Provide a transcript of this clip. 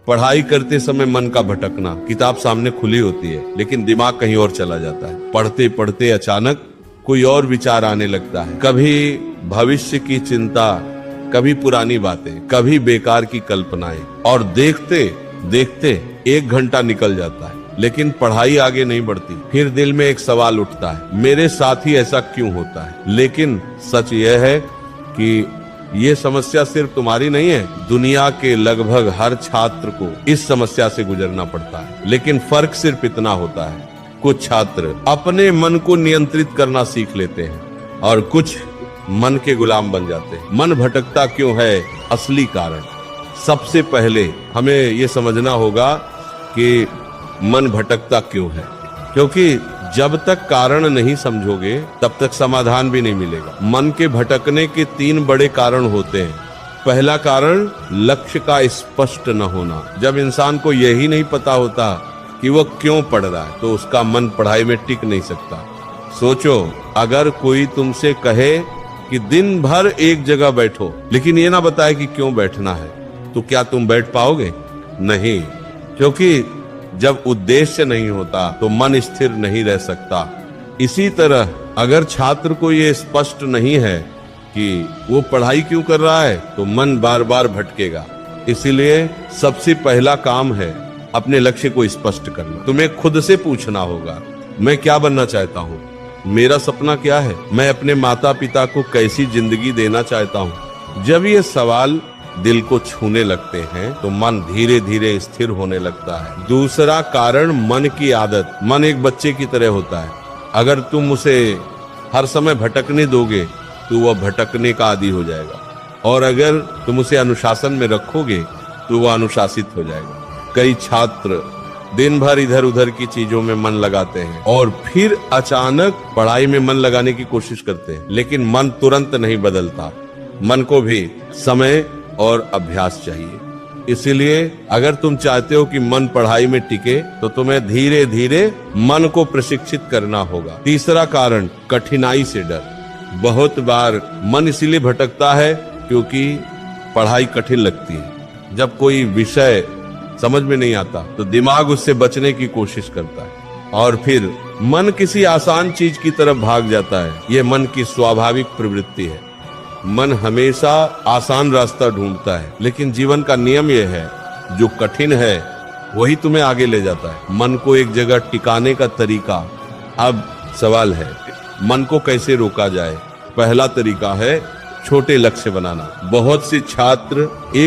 पढ़ाई करते समय मन का भटकना, किताब सामने खुली होती है लेकिन दिमाग कहीं और चला जाता है। पढ़ते पढ़ते अचानक कोई और विचार आने लगता है, कभी भविष्य की चिंता, कभी पुरानी बातें, कभी बेकार की कल्पनाएं, और देखते देखते 1 घंटा निकल जाता है लेकिन पढ़ाई आगे नहीं बढ़ती। फिर दिल में एक सवाल उठता है, मेरे साथ ही ऐसा क्यों होता है? लेकिन सच यह है कि ये समस्या सिर्फ तुम्हारी नहीं है, दुनिया के लगभग हर छात्र को इस समस्या से गुजरना पड़ता है। लेकिन फर्क सिर्फ इतना होता है, कुछ छात्र अपने मन को नियंत्रित करना सीख लेते हैं और कुछ मन के गुलाम बन जाते हैं। मन भटकता क्यों है? असली कारण सबसे पहले हमें ये समझना होगा कि मन भटकता क्यों है, क्योंकि जब तक कारण नहीं समझोगे तब तक समाधान भी नहीं मिलेगा। मन के भटकने के 3 बड़े कारण होते हैं। पहला कारण लक्ष्य का स्पष्ट न होना। जब इंसान को यही नहीं पता होता कि वो क्यों पढ़ रहा है तो उसका मन पढ़ाई में टिक नहीं सकता। सोचो, अगर कोई तुमसे कहे कि दिन भर एक जगह बैठो लेकिन ये ना बताए कि क्यों बैठना है, तो क्या तुम बैठ पाओगे? नहीं, क्योंकि जब उद्देश्य नहीं होता तो मन स्थिर नहीं रह सकता। इसी तरह अगर छात्र को ये स्पष्ट नहीं है कि वो पढ़ाई क्यों कर रहा है तो मन बार बार भटकेगा। इसीलिए सबसे पहला काम है अपने लक्ष्य को स्पष्ट करना। तुम्हें खुद से पूछना होगा, मैं क्या बनना चाहता हूँ? मेरा सपना क्या है? मैं अपने माता पिता को कैसी जिंदगी देना चाहता हूँ? जब ये सवाल दिल को छूने लगते हैं तो मन धीरे धीरे स्थिर होने लगता है। दूसरा कारण मन की आदत। मन एक बच्चे की तरह होता है, अगर तुम उसे हर समय भटकने दोगे तो वह भटकने का आदी हो जाएगा, और अगर तुम उसे अनुशासन में रखोगे तो वह अनुशासित हो जाएगा। कई छात्र दिन भर इधर उधर की चीजों में मन लगाते हैं और फिर अचानक पढ़ाई में मन लगाने की कोशिश करते हैं, लेकिन मन तुरंत नहीं बदलता। मन को भी समय और अभ्यास चाहिए। इसीलिए अगर तुम चाहते हो कि मन पढ़ाई में टिके तो तुम्हें धीरे धीरे मन को प्रशिक्षित करना होगा। तीसरा कारण कठिनाई से डर। बहुत बार मन इसीलिए भटकता है क्योंकि पढ़ाई कठिन लगती है। जब कोई विषय समझ में नहीं आता तो दिमाग उससे बचने की कोशिश करता है और फिर मन किसी आसान चीज की तरफ भाग जाता है। यह मन की स्वाभाविक प्रवृत्ति है। मन हमेशा आसान रास्ता ढूंढता है, लेकिन जीवन का नियम यह है, जो कठिन है वही तुम्हें आगे ले जाता है। मन को एक जगह टिकाने का तरीका। अब सवाल है, मन को कैसे रोका जाए? पहला तरीका है छोटे लक्ष्य बनाना। बहुत से छात्र एक